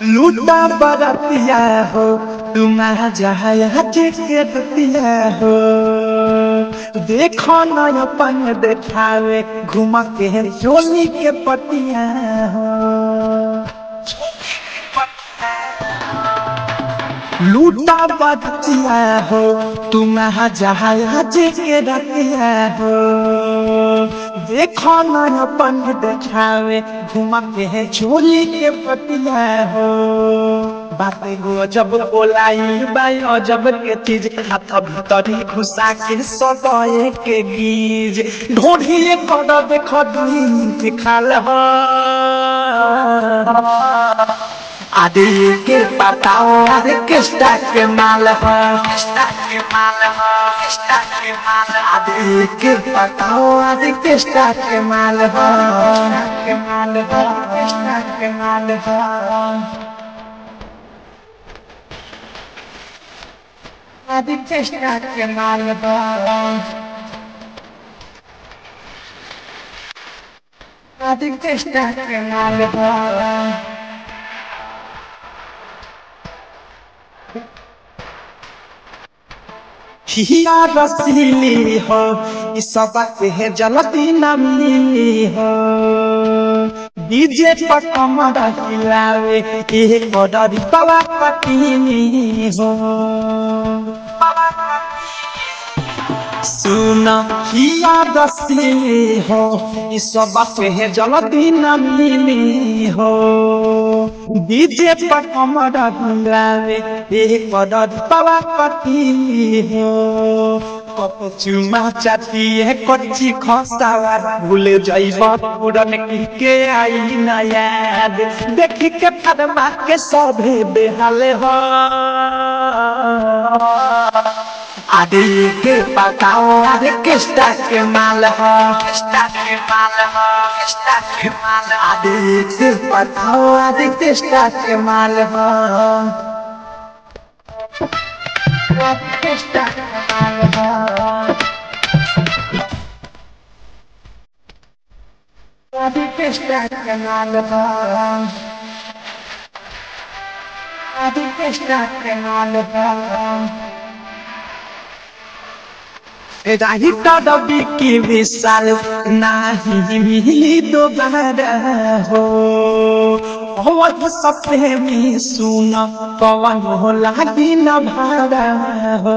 लूटा बरतिया हो तुम्हारा जहाया टिकटिया हो देखो न अपन देखावे घुमा के चोली के पतिया हो लूटा बरतिया हो तुम्हारा जहाया टिकटिया हो देखो न अपन देखावे घुमा के चोली के पतिया हो बातें हो जब बोलाई बाई अजब के चीज हाथ भीतरी घुसा के सदाए के गीज ढोढ़िए कर देखो दुई खाल हो आदि के बताओ आदि किस्ता के माल हो आदि के बताओ आदि किस्ता के माल हो आदि किस्ता के माल हो आदि किस्ता के माल हो हिया रसीली हो इस बात है जलती न मिली हो डीजे पर कमर हिलावे एक बड़ी बाबा पतीनी हो सुना हिया रसीली हो इस बात है जलती न मिली हो डीजे पर कमर हिलावे एक बड़ी बाबा पतीनी हो चुमा चाती है कच्ची खसावा भूल जाइबा पुरन के आई न याद देख के फरमा के सभे बेहाल हो आदि के बताओ आदि किस्ता के माल हो आदि के बताओ आदि किस्ता के माल हो आदि किस्ता के माल हो आदि किस्ता के माल हो आदि किस्ता के माल हो राही तड़बी की विशाल नहीं मिली दोबारा हो वो सपने में सुना पवन हो लागी न भारा हो